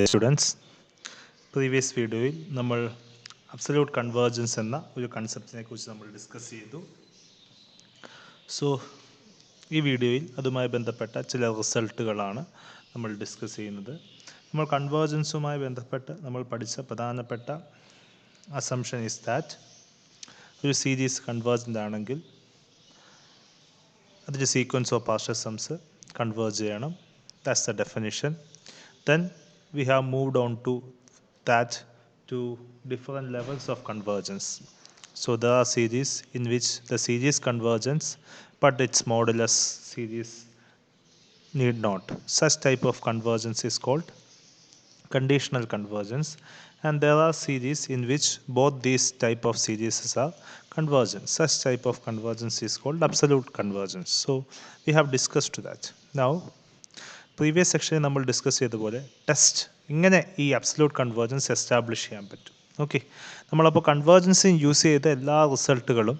Students previous വീഡിയോയിൽ നമ്മൾ absolute convergence എന്ന ഒരു കൺസെപ്റ്റിനെ കുറിച്ച് നമ്മൾ ഡിസ്കസ് ചെയ്തു. സോ ഈ വീഡിയോയിൽ അതുമായി ബന്ധപ്പെട്ട ചില റിസൾട്ടുകളാണ് നമ്മൾ ഡിസ്കസ് ചെയ്യുന്നത്. നമ്മൾ കൺവേർജൻസുമായി ബന്ധപ്പെട്ട് നമ്മൾ പഠിച്ച പ്രധാനപ്പെട്ട അസംഷൻ ഈസ് ദാറ്റ് ഒരു സീരീസ് കൺവേർജൻ്റ് ആണെങ്കിൽ അതിൻ്റെ sequence of partial sums converge ചെയ്യണം. That's the definition. Then we have moved on to that to different levels of convergence. So there are series in which the series convergence but its modulus series need not. Such type of convergence is called conditional convergence, and there are series in which both these type of series are convergent. Such type of convergence is called absolute convergence. So we have discussed that. Now previous സെക്ഷനിൽ നമ്മൾ discuss ചെയ്തപോലെ test ഇങ്ങനെ ഈ absolute convergence establish ചെയ്യാൻ പറ്റും. Okay, നമ്മളപ്പോൾ convergence use ചെയ്ത എല്ലാ റിസൾട്ടുകളും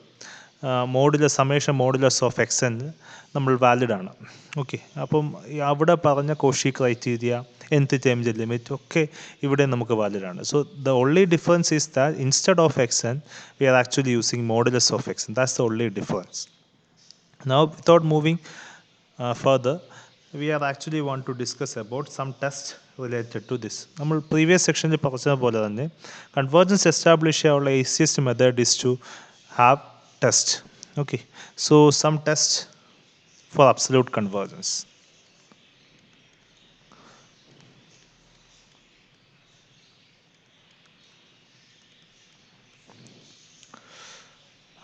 സമേഷൻ മോഡുലസ് ഓഫ് എക്സ് എന്ന് നമ്മൾ വാലിഡ് ആണ്. ഓക്കെ, അപ്പം അവിടെ പറഞ്ഞ കോഷി ക്രൈറ്റീരിയ nth ടൈമിൻ്റെ ലിമിറ്റ് ഒക്കെ ഇവിടെ നമുക്ക് വാലിഡ് ആണ്. So the only difference is that instead of X N we are actually using modulus of X N. That's the only difference. Now without moving further we are actually want to discuss about some tests related to this. നമ്മൾ previous സെക്ഷനിൽ പറഞ്ഞതുപോലെ തന്നെ convergence establish ചെയ്യാനുള്ള easiest method is to have test. Okay, so some test for absolute convergence.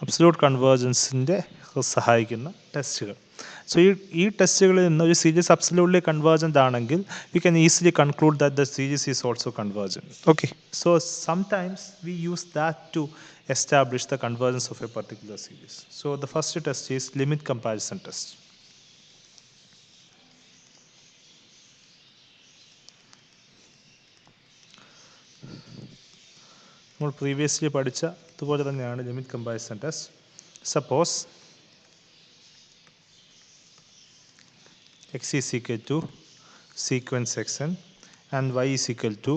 Absolute കൺവേർജൻസിൻ്റെ സഹായിക്കുന്ന ടെസ്റ്റുകൾ. So ഈ ടെസ്റ്റുകളിൽ നിന്ന് ഒരു സീരീസ് അബ്സല്യൂട്ട്ലി കൺവേർജൻ്റ് ആണെങ്കിൽ we can easily conclude that the series is also convergent. Okay, so sometimes we use that to establish the convergence of a particular series. So the first test is limit comparison test. നമ്മൾ previously പഠിച്ച അതുപോലെ തന്നെയാണ് limit comparison test. Suppose x is equal to sequence xn and y is equal to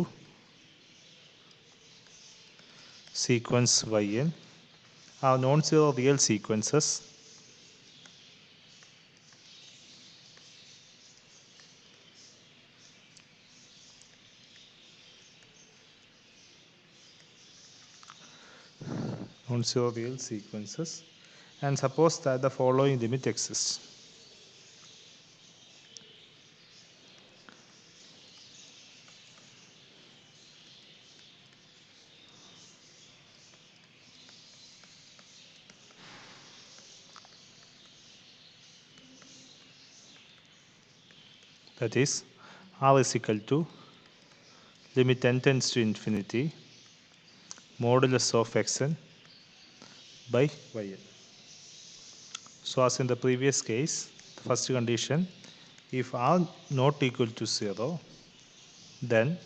sequence yn are non-zero real sequences and suppose that the following limit exists. That is, r is equal to limit n tends to infinity modulus of xn by yn. So as in the previous case, the first condition, if r not equal to 0, then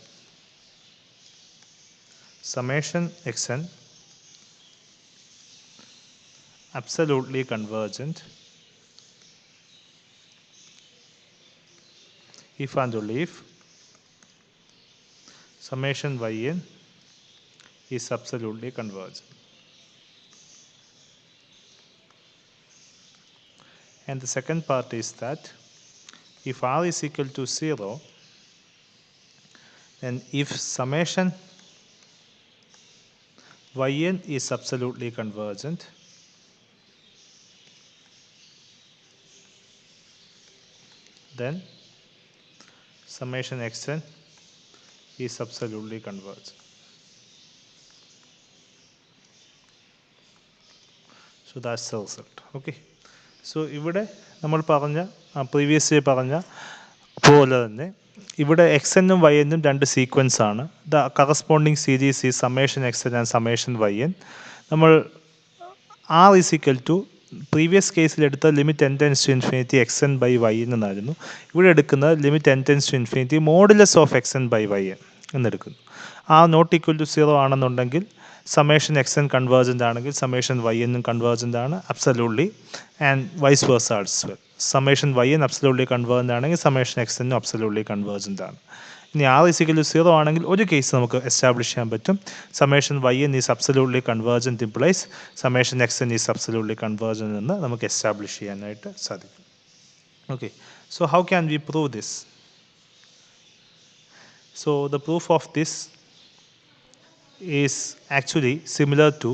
summation xn absolutely convergent if and only if summation yn is absolutely convergent. And the second part is that if r is equal to 0, then if summation yn is absolutely convergent, then summation xn is absolutely convergent. So that's the result. Okay, so ഇവിടെ നമ്മൾ പറഞ്ഞ previously പറഞ്ഞ പോലെ തന്നെ ഇവിടെ X എന്നും Y എന്നും രണ്ട് സീക്വൻസ് ആണ്. ദ കറസ്പോണ്ടിങ് സീരീസ് ഈ summation x n and summation y n. നമ്മൾ R is equal to previous കേസിലെടുത്ത limit n tends to infinity x n by y എന്നായിരുന്നു. ഇവിടെ എടുക്കുന്നത് limit n tends to infinity modulus of X n by y n എന്നെടുക്കുന്നു. R not equal to 0 ആണെന്നുണ്ടെങ്കിൽ summation x n convergent ആണെങ്കിൽ summation y എന്നും convergent ആണ് absolutely, and vice versa as well. Summation y N absolutely convergent ആണെങ്കിൽ summation X എന്നും absolutely convergent ആണ്. ഇനി R is equal 0 ആണെങ്കിൽ ഒരു കേസ് നമുക്ക് എസ്റ്റാബ്ലിഷ് ചെയ്യാൻ പറ്റും. Summation Y N is absolutely convergent implies summation X N is absolutely convergent എന്ന് നമുക്ക് എസ്റ്റാബ്ലിഷ് ചെയ്യാനായിട്ട് സാധിക്കും. Okay, so how can we prove this? So the proof of this is actually similar to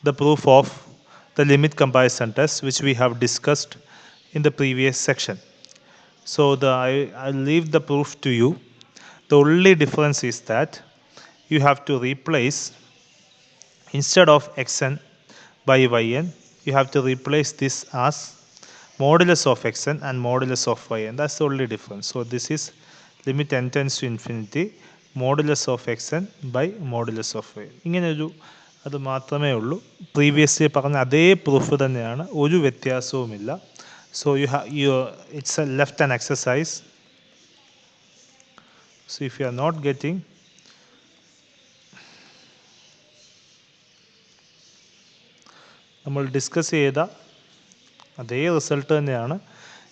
the proof of the limit comparison test which we have discussed in the previous section. So I'll leave the proof to you. The only difference is that you have to replace, instead of xn by yn, you have to replace this as modulus of xn and modulus of yn. That's the only difference. So this is limit n tends to infinity modulus of xn by modulus of y. ഇങ്ങനെയൊരു അത് മാത്രമേ ഉള്ളൂ. Previously പറഞ്ഞ അതേ proof തന്നെയാണ്, ഒരു വ്യത്യാസവുമില്ല. So it's left an exercise. So if you are not getting, നമ്മൾ ഡിസ്കസ് ചെയ്ത അതേ റിസൾട്ട് തന്നെയാണ്.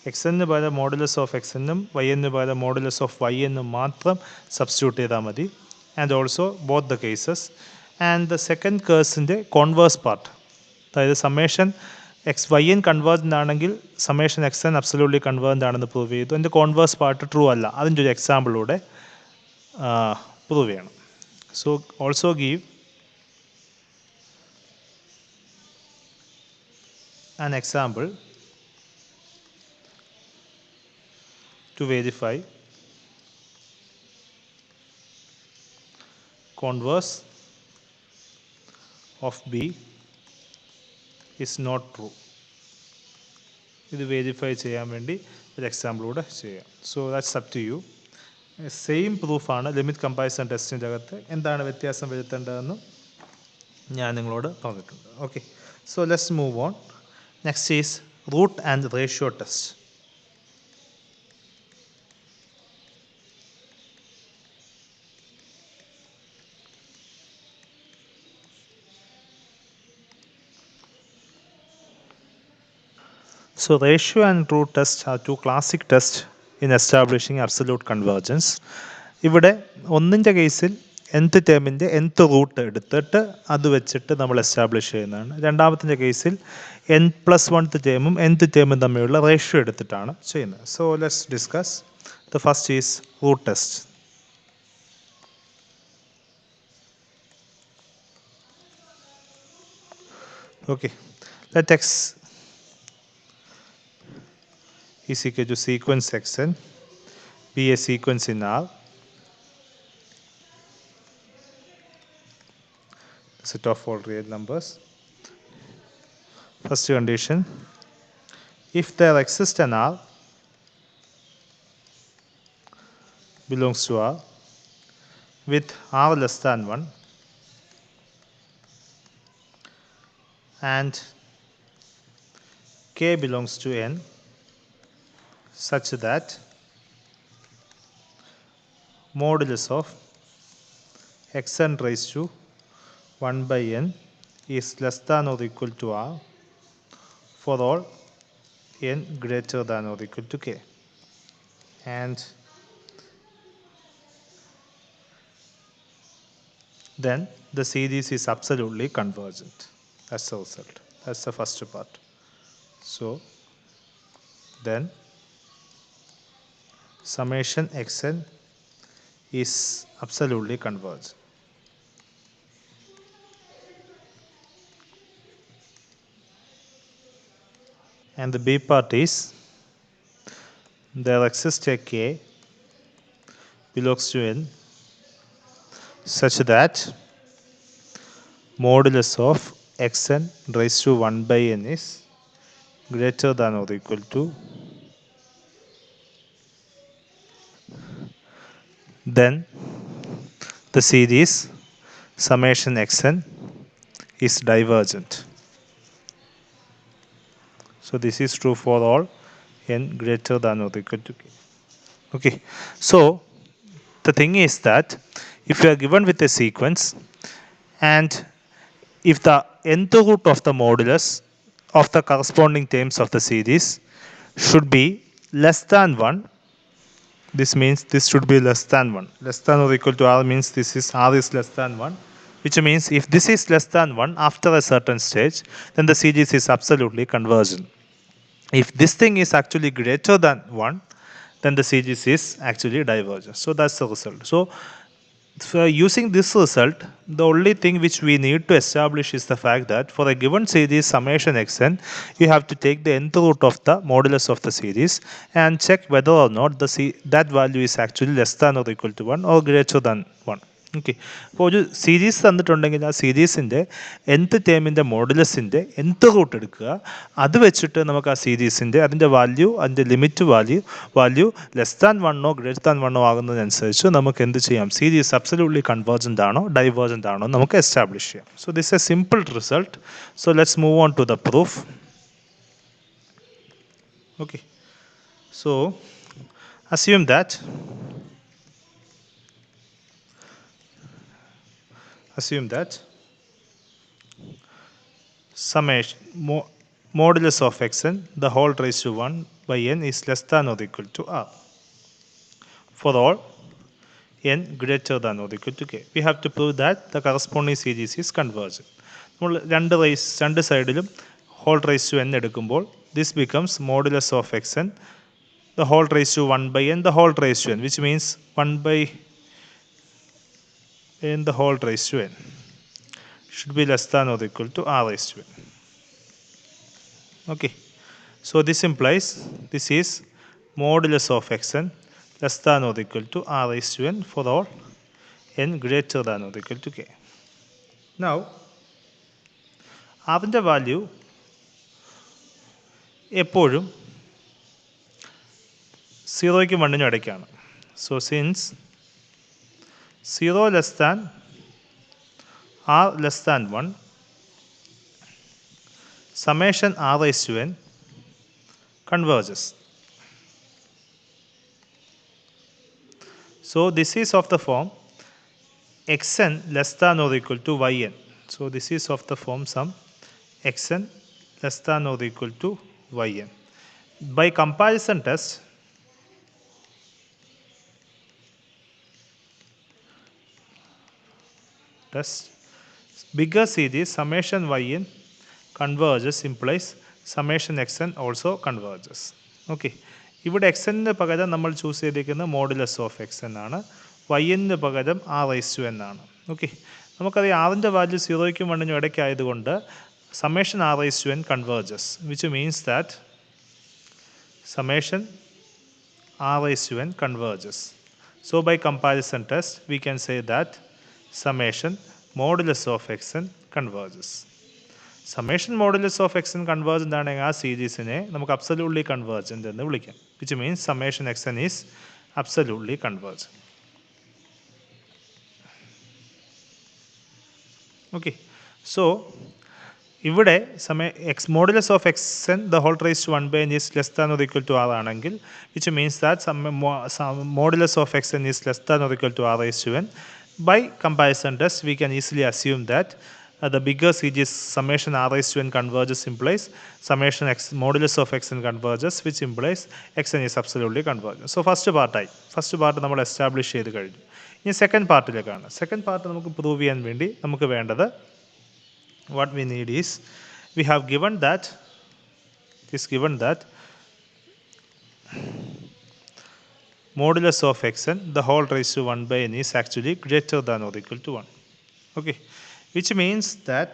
എക്സ് എന്ന് പകരം മോഡുലസ് ഓഫ് എക്സ് എന്നും വൈ എന്ന് പകരം മോഡുലസ് ഓഫ് വൈ എന്നും മാത്രം സബ്സ്റ്റിറ്റ്യൂട്ട് ചെയ്താൽ മതി. And also both the cases. And the second കേസിൻ്റെ കോൺവേഴ്സ് പാർട്ട്, അതായത് summation x y n convergent ആണെങ്കിൽ summation X n absolutely convergent ആണെന്ന് പ്രൂവ് ചെയ്തു. അതിൻ്റെ കോൺവേഴ്സ് പാർട്ട് ട്രൂ അല്ല. അതിൻ്റെ ഒരു എക്സാമ്പിളിലൂടെ പ്രൂവ് ചെയ്യണം. So also give an example to verify converse of B is not true. ഇത് വെരിഫൈ ചെയ്യാൻ വേണ്ടി ഒരു എക്സാമ്പിളൂടെ ചെയ്യാം. So that's up to you. Same പ്രൂഫാണ് ലിമിറ്റ് കമ്പാരിസൺ ടെസ്റ്റിൻ്റെ അകത്ത്. എന്താണ് വ്യത്യാസം വരുത്തേണ്ടതെന്ന് ഞാൻ നിങ്ങളോട് പറഞ്ഞിട്ടുണ്ട്. Okay, so let's move on. Next is root and ratio test. So ratio and root test are two classic tests in establishing absolute convergence. ഇവിടെ ഒന്നിൻ്റെ കേസിൽ nth ടേമിൻ്റെ nth റൂട്ട് എടുത്തിട്ട് അത് വെച്ചിട്ട് നമ്മൾ എസ്റ്റാബ്ലിഷ് ചെയ്യുന്നതാണ്. രണ്ടാമത്തെ കേസിൽ n+1th ടേമും nth ടേമും തമ്മിലുള്ള റേഷ്യോ എടുത്തിട്ടാണ് ചെയ്യുന്നത്. So let's discuss. The first is root test. Okay, let x is equal to sequence xn be a sequence in R, set of all real numbers. First condition, if there exists an R belongs to R with R less than 1 and K belongs to N such that modulus of xn raised to 1 by n is less than or equal to R for all n greater than or equal to k, and then the series is absolutely convergent. That's the result. That's the first part. So then summation xn is absolutely convergent. And the B part is there exists a k belongs to n such that modulus of xn raised to 1 by n is greater than or equal to, then the series summation xn is divergent. So this is true for all n greater than or equal to k. Okay, so the thing is that if you are given with a sequence and if the nth root of the modulus of the corresponding terms of the series should be less than 1 this means this should be less than 1. Less than or equal to r means this is r is less than 1, which means if this is less than 1 after a certain stage, then the series is absolutely convergent. If this thing is actually greater than 1, then the series is actually divergent. So that's the result. So for using this result, the only thing which we need to establish is the fact that for a given series summation xn, you have to take the nth root of the modulus of the series and check whether or not that value is actually less than or equal to 1 or greater than 1. Okay, അപ്പോൾ ഒരു series തന്നിട്ടുണ്ടെങ്കിൽ ആ സീരീസിൻ്റെ nth ടേമിൻ്റെ മോഡുലസിൻ്റെ nth root എടുക്കുക. അത് വെച്ചിട്ട് നമുക്ക് ആ സീരീസിൻ്റെ അതിൻ്റെ വാല്യൂ, അതിൻ്റെ limit value less than 1 greater than 1 ആകുന്നതിനനുസരിച്ച് നമുക്ക് എന്ത് ചെയ്യാം, സീരീസ് അബ്സല്യൂട്ട്ലി കൺവേർജൻ്റ് ആണോ ഡൈവേർജൻ്റ് ആണോ നമുക്ക് എസ്റ്റാബ്ലിഷ് ചെയ്യാം. So this a simple result. So let's move on to the proof. Okay, so assume that summation modulus of xn the whole raised to 1 by n is less than or equal to r for all n greater than or equal to k. We have to prove that the corresponding series is convergent. നമ്മൾ രണ്ട് സൈഡിലും whole raised to n എടുക്കുമ്പോൾ this becomes modulus of xn the whole raised to 1 by n the whole raised to n, which means 1 by n the whole raised to n should be less than or equal to r raised to n. Okay, so this implies this is modulus of xn less than or equal to r raised to n for all n greater than or equal to k. Now അതിൻ്റെ value എപ്പോഴും 0ക്കും 1നും ഇടയ്ക്കാണ്. So since 0 less than r less than 1, summation r raised to n converges. So this is of the form xn less than or equal to yn. So this is of the form some xn less than or equal to yn. By comparison test, bigger series summation yn converges implies summation xn also converges. Okay, ഇവിടെ എക്സന് പകരം നമ്മൾ choose ചെയ്തിരിക്കുന്ന modulus of എക്സൻ ആണ്, wine പകരം R raise to N ആണ്. Okay, നമുക്കറിയാം ആറിൻ്റെ value 0ക്കും 1നും ഇടയ്ക്കായതുകൊണ്ട് summation r raised to n converges, which means that summation r raised to n converges. So by comparison test, we can say that summation modulus of xn converges. Summation modulus of xn convergent ആണെങ്കിൽ ആ സീരീസിനെ നമുക്ക് absolutely convergent എന്ന് വിളിക്കാം, which means summation xn is absolutely convergent. Okay, so ഇവിടെ modulus of xn the whole raised to 1 by n is less than or equal to r ആണെങ്കിൽ, which means that modulus of xn is less than or equal to r raised to n. By comparison test, we can easily assume that the bigger series summation r raised to n converges implies summation modulus of xn converges, which implies xn is absolutely convergent. So first part നമ്മൾ establish ചെയ്ത് കഴിഞ്ഞു. ഇനി second പാർട്ടിലേക്കാണ്. Second part നമുക്ക് prove ചെയ്യാൻ വേണ്ടി നമുക്ക് വേണ്ടത് what we need is we have given that modulus of xn the whole raised to 1 by n is actually greater than or equal to 1. Okay, which means that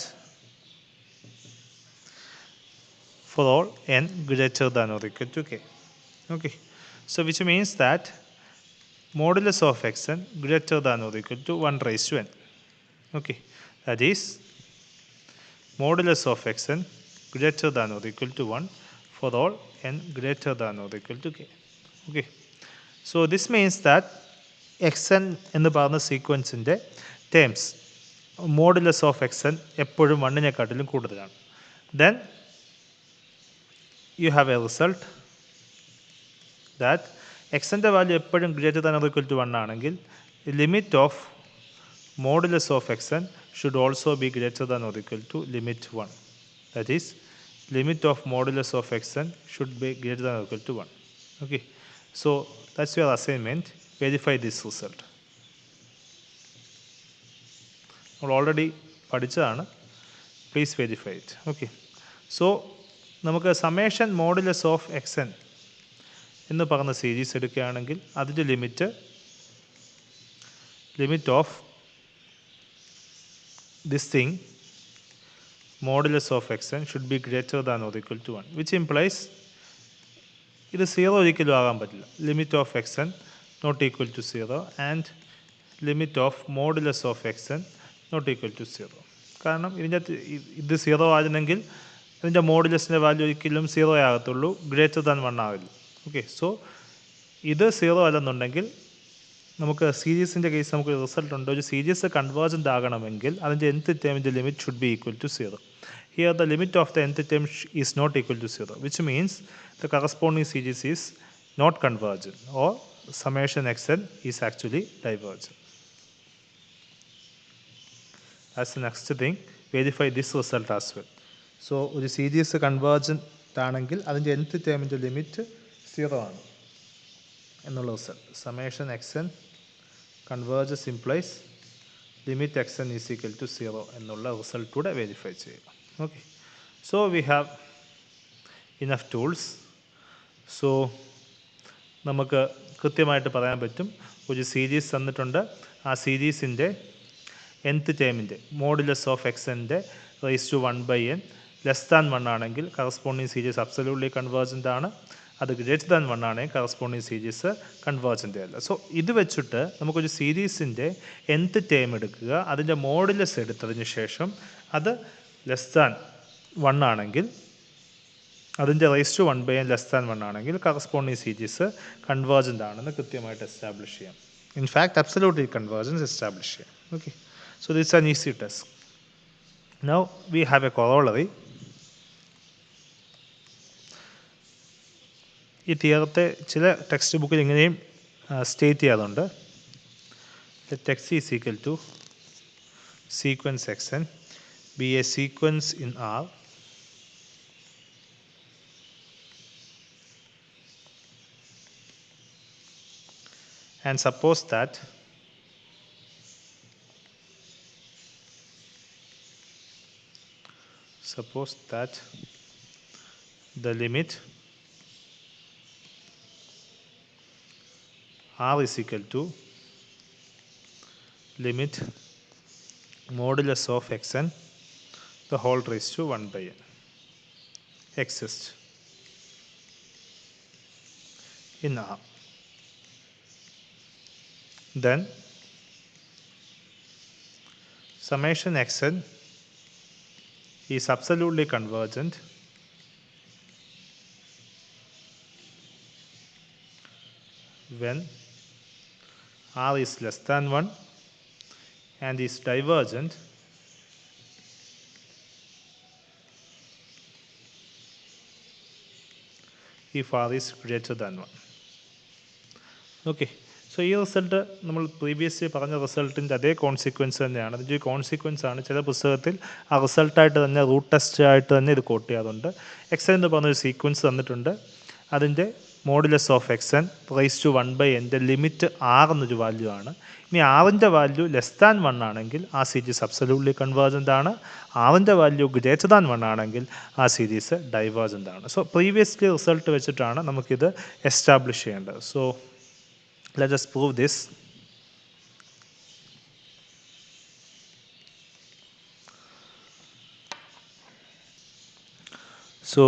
for all n greater than or equal to k. Okay, so which means that modulus of xn greater than or equal to 1 raised to n. Okay, that is modulus of xn greater than or equal to 1 for all n greater than or equal to k. Okay, so this means that xn എന്ന് പറയുന്ന സീക്വൻസിൻ്റെ terms modulus of xn എപ്പോഴും 1നെക്കാട്ടിലും കൂടുതലാണ്. Then you have a result that xൻ്റെ value എപ്പോഴും greater than or equal to 1 ആണെങ്കിൽ limit of modulus of xn should also be greater than or equal to limit 1. That is, limit of modulus of xn should be greater than or equal to 1. Okay, so That's your assignment. Verify this result. നമ്മൾ already പഠിച്ചതാണ്. Please verify it. Okay. So നമുക്ക് summation modulus of X n എന്ന് പറയുന്ന series എടുക്കുകയാണെങ്കിൽ അതിൻ്റെ limit of this thing modulus of X n should be greater than or equal to 1, which implies ഇത് 0 ഒരിക്കലും ആകാൻ പറ്റില്ല. Limit of X n not equal to 0 and limit of modulus of X n not equal to 0. കാരണം ഇതിൻ്റെ ഇത് 0 ആയിരുന്നെങ്കിൽ ഇതിൻ്റെ മോഡുലസിൻ്റെ value ഒരിക്കലും 0 ആകത്തുള്ളൂ, ഗ്രേറ്റർ ദാൻ 1 ആകില്ല. ഓക്കെ. സോ ഇത് 0 അല്ലെന്നുണ്ടെങ്കിൽ നമുക്ക് സീരീസിൻ്റെ കേസ് നമുക്ക് റിസൾട്ട് ഉണ്ട്. ഒരു സീരീസ് കൺവേർജൻ്റ് ആകണമെങ്കിൽ അതിൻ്റെ nth ടേമിൻ്റെ limit should be equal to 0. Here the limit of the nth term is not equal to 0, which means the corresponding series is not convergent, or summation xn is actually divergent. That's the next thing. Verify this result as well. So ഒരു series convergent ആണെങ്കിൽ അതിൻ്റെ nth ടേമിൻ്റെ limit 0 ആണ് എന്നുള്ള result. Summation xn converges implies limit xn is equal to 0 എന്നുള്ള result കൂടെ verify ചെയ്യുക. Okay, so we have enough tools. So നമുക്ക് കൃത്യമായിട്ട് പറയാൻ പറ്റും ഒരു സീരീസ് തന്നിട്ടുണ്ട്, ആ സീരീസിൻ്റെ nth ടേമിൻ്റെ മോഡുലസ് ഓഫ് എക്സൻ്റെ raise to 1/n less than 1 ആണെങ്കിൽ കറസ്പോണ്ടിങ് സീരീസ് അബ്സല്യൂട്ട്ലി കൺവേർജൻ്റ് ആണ്. അത് ഗ്രേറ്റർ ദാൻ 1 ആണെങ്കിൽ കറസ്പോണ്ടിങ് സീരീസ് കൺവേർജൻ്റ് അല്ല. സോ ഇത് വെച്ചിട്ട് നമുക്കൊരു സീരീസിൻ്റെ nth ടേം എടുക്കുക, അതിൻ്റെ മോഡുലസ് എടുത്തതിന് ശേഷം അത് ലെസ് ദാൻ 1 ആണെങ്കിൽ, അതിൻ്റെ rice to 1/n less than 1 ആണെങ്കിൽ കറസ്പോണ്ടിങ് സീരീസ് കൺവേർജൻ്റ് ആണെന്ന് കൃത്യമായിട്ട് എസ്റ്റാബ്ലിഷ് ചെയ്യാം. ഇൻഫാക്ട് അബ്സല്യൂട്ട്ലി കൺവേർജൻസ് എസ്റ്റാബ്ലിഷ് ചെയ്യാം. Okay. So this is an easy test. Now we have a corollary. ഈ തിയറത്തെ ചില ടെക്സ്റ്റ് ബുക്കിൽ ഇങ്ങനെയും സ്റ്റേറ്റ് ചെയ്യാറുണ്ട്. X is equal to sequence xn be a sequence in R and suppose that the limit R is equal to limit modulus of xn the whole raised to 1/n exists in R. Then summation xn is absolutely convergent when R is less than 1 and is divergent if R is greater than 1. Okay. So ഈ result നമ്മൾ previously പറഞ്ഞ റിസൾട്ടിൻ്റെ അതേ consequence തന്നെയാണ്. അതിൻ്റെ consequence ആണ് ചില പുസ്തകത്തിൽ ആ റിസൾട്ടായിട്ട് തന്നെ റൂട്ട് ടെസ്റ്റ് ആയിട്ട് തന്നെ ഇത് കോട്ട് ചെയ്യാറുണ്ട്. എക്സൻ എന്ന് പറഞ്ഞൊരു സീക്വൻസ് തന്നിട്ടുണ്ട്, അതിൻ്റെ മോഡുലസ് ഓഫ് എക്സൻ raise to 1/n limit R എന്നൊരു വാല്യൂ ആണ്. ഇനി ആറിൻ്റെ വാല്യൂ ലെസ് ദാൻ 1 ആണെങ്കിൽ ആ സീരീസ് അബ്സല്യൂട്ട്ലി കൺവേർജൻ്റ് ആണ്. ആറിൻ്റെ വാല്യൂ ഗ്രേറ്റർ ദാൻ 1 ആണെങ്കിൽ ആ സീരീസ് ഡൈവേർജൻ്റ് ആണ്. സോ പ്രീവിയസ്ലി റിസൾട്ട് വെച്ചിട്ടാണ് നമുക്കിത് എസ്റ്റാബ്ലിഷ് ചെയ്യേണ്ടത്. So let us prove this. So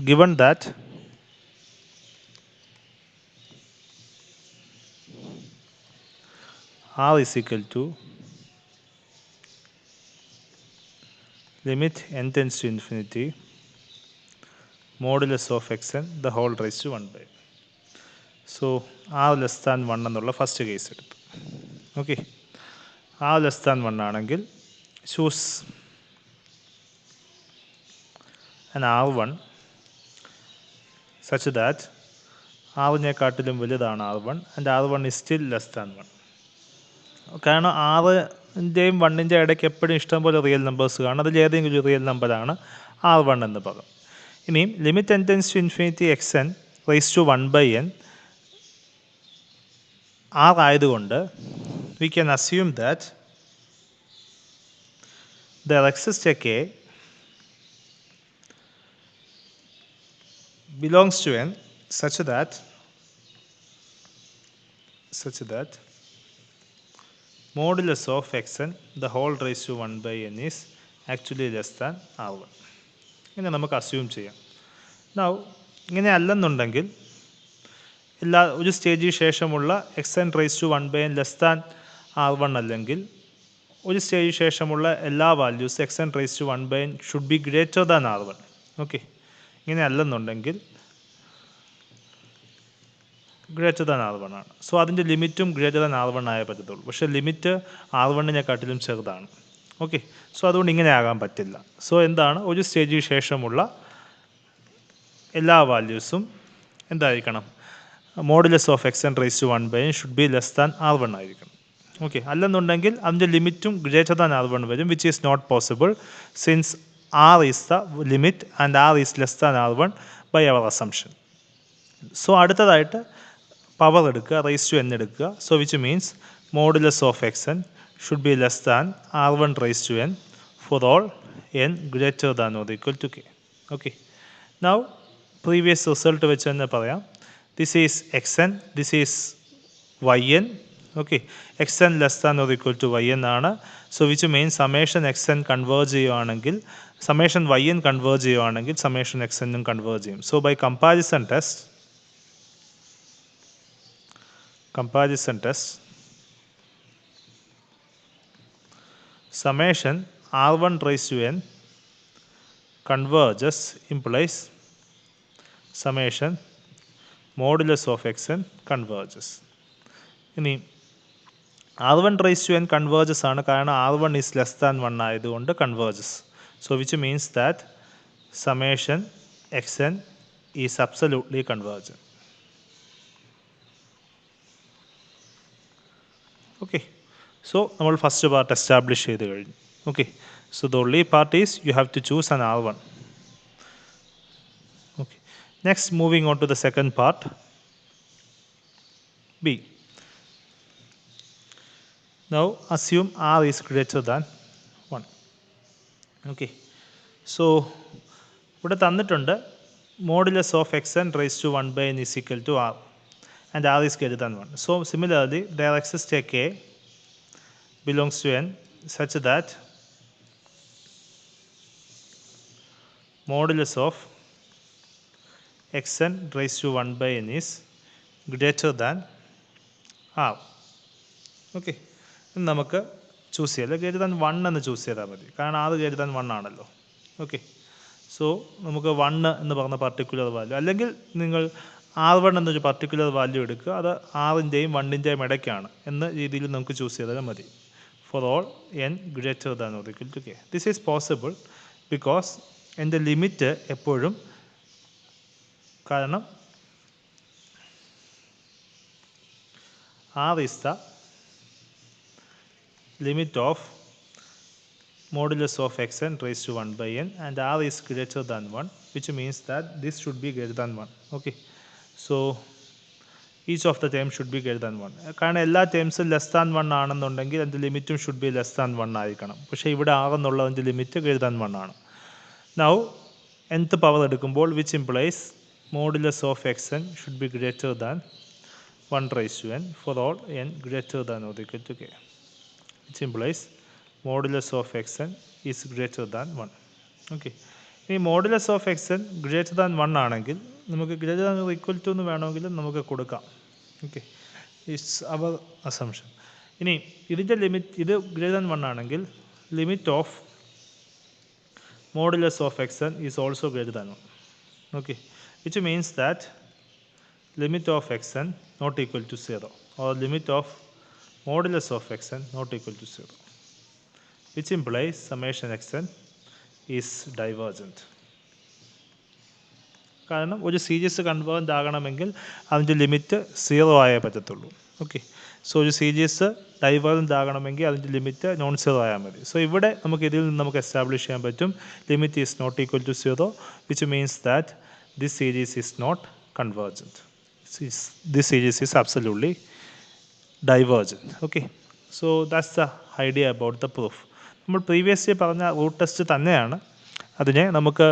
given that R is equal to limit n tends to infinity modulus of xn the whole raised to 1/n. So R less than 1 എന്നുള്ള first case എടുത്തു. Okay. R less than 1 ആണെങ്കിൽ choose an R1 such that R-നേക്കാട്ടിലും വലുതാണ് R1 and R1 is still less than 1. കാരണം R-ൻ്റെയും 1-ൻ്റെ ഇടയ്ക്ക് എപ്പോഴും ഇഷ്ടംപോലെ real numbers കാണും, അതിൽ ഏതെങ്കിലും ഒരു റിയൽ നമ്പറാണ് R1 എന്ന് പറയും. ഇനിയും limit n tends to infinity xn raise to 1/n R ആയതുകൊണ്ട് we can assume that there exists a K belongs to N such that modulus of Xn the whole raised to 1 by N is actually less than R1. ഇങ്ങനെ നമുക്ക് assume ചെയ്യാം. Now ഇങ്ങനെ അല്ലെന്നുണ്ടെങ്കിൽ ഒരു സ്റ്റേജിന് ശേഷമുള്ള x n raise to 1 by n less than R1 അല്ലെങ്കിൽ ഒരു സ്റ്റേജിന് ശേഷമുള്ള എല്ലാ values x n raise to 1 by n should be greater than R1. Okay, ഇങ്ങനെ അല്ലെന്നുണ്ടെങ്കിൽ ഗ്രേറ്റർ ദാൻ R1 ആണ്. സോ അതിൻ്റെ ലിമിറ്റും ഗ്രേറ്റർ ദാൻ R1 ആയേ പറ്റത്തുള്ളൂ. പക്ഷേ ലിമിറ്റ് R1-നെക്കാട്ടിലും ചെറുതാണ്. ഓക്കെ, സോ അതുകൊണ്ട് ഇങ്ങനെ ആകാൻ പറ്റില്ല. സോ എന്താണ്, ഒരു സ്റ്റേജിന് ശേഷമുള്ള എല്ലാ വാല്യൂസും എന്തായിരിക്കണം, modulus of X n raise to 1 by n should be less than R1 ആയിരിക്കണം. ഓക്കെ, അല്ലെന്നുണ്ടെങ്കിൽ അതിൻ്റെ ലിമിറ്റും ഗ്രേറ്റർ ദാൻ R1 വരും, which is not possible since R is the limit and R is less than R1 by our assumption. So അടുത്തതായിട്ട് power എടുക്കുക, raise to n എടുക്കുക. So which means modulus of X n should be less than R1 raise to n for all n greater than or equal to k. Okay, now previous result വെച്ച് തന്നെ പറയാം. This is x n, this is y n. Okay, X n less than or equal to y n ആണ്. So which means summation X n converge ചെയ്യുകയാണെങ്കിൽ, summation Y n converge ചെയ്യുകയാണെങ്കിൽ summation x എന്നും converge ചെയ്യും. So by comparison test summation R1 raised to n converges implies summation modulus of xn converges. ഇനി R1 raised to n converges ആണ്, കാരണം R1 is less than 1 ആയതുകൊണ്ട് converges. So which means that summation xn is absolutely convergent. Okay, so നമ്മൾ first part establish ചെയ്ത് കഴിഞ്ഞു. Okay, so the only part is you have to choose an R1. Okay, next moving on to the second part B. Now assume R is greater than 1. Okay, so ഇവിടെ തന്നിട്ടുണ്ട് modulus of X n raise to 1 by n is equal to R and R is greater than 1. So similarly there exists a K belongs to N such that modulus of xn raised to 1 by n is greater than R. Okay, നമുക്ക് choose ചെയ്യാം, greater than 1 എന്ന് choose ചെയ്താൽ മതി, കാരണം R greater than 1 ആണല്ലോ. Okay, so നമുക്ക് 1 എന്ന് പറഞ്ഞ പർട്ടിക്കുലർ വാല്യൂ, അല്ലെങ്കിൽ നിങ്ങൾ R1 എന്നൊരു പർട്ടിക്കുലർ വാല്യൂ എടുക്കുക, അത് R-ൻ്റെയും 1-ൻ്റെയും ഇടയ്ക്കാണ് എന്ന രീതിയിൽ നമുക്ക് ചൂസ് ചെയ്താൽ മതി. For all n greater than or equal to k. This is possible because എൻ്റെ ലിമിറ്റ് എപ്പോഴും, കാരണം R is the limit of modulus of xn raised to 1 by n and R is greater than 1, which means that this should be greater than 1. Okay, so each of the terms should be greater than 1. കാരണം എല്ലാ ടേംസും less than 1 ആണെന്നുണ്ടെങ്കിൽ അതിൻ്റെ ലിമിറ്റും should be less than 1 ആയിരിക്കണം. പക്ഷേ ഇവിടെ ആകുന്നുള്ളതിൻ്റെ limit greater than 1 ആണ്. Now nth power എടുക്കുമ്പോൾ which implies modulus of X n should be greater than 1 raise to n for all n greater than or equal to k, which implies modulus of X N is greater than 1. Okay, ഈ modulus of X n greater than 1 ആണെങ്കിൽ നമുക്ക് greater than equal to എന്ന് വേണമെങ്കിൽ നമുക്ക് കൊടുക്കാം. Okay, it's our assumption. ഇനി ഇതിൻ്റെ limit, ഇത് ഗ്രേറ്റർ ദാൻ 1 ആണെങ്കിൽ limit of modulus of X N is also greater than 1. Okay, which means that limit of xn not equal to 0 or limit of modulus of xn not equal to 0, which implies summation xn is divergent. കാരണം ഒരു series convergent ആകണമെങ്കിൽ അതിൻ്റെ limit 0 ആയേ പറ്റത്തുള്ളൂ. Okay, so ഒരു series divergent ആകണമെങ്കിൽ അതിൻ്റെ limit non 0 ആയാൽ മതി. സോ ഇവിടെ നമുക്ക് ഇതിൽ നിന്ന് നമുക്ക് എസ്റ്റാബ്ലിഷ് ചെയ്യാൻ പറ്റും limit is not equal to 0, which means that this series is not convergent. This series is absolutely divergent. Okay, so that's the idea about the proof. നമ്മൾ പ്രീവിയസ്ലി പറഞ്ഞ റൂട്ട് ടെസ്റ്റ് തന്നെയാണ്, അതിനെ നമുക്ക്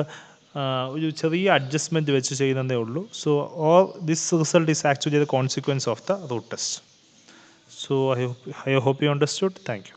ഒരു ചെറിയ അഡ്ജസ്റ്റ്മെൻറ്റ് വെച്ച് ചെയ്യുന്നതേ ഉള്ളൂ. So all this result is actually the consequence of the root test. So I hope you understood. Thank you.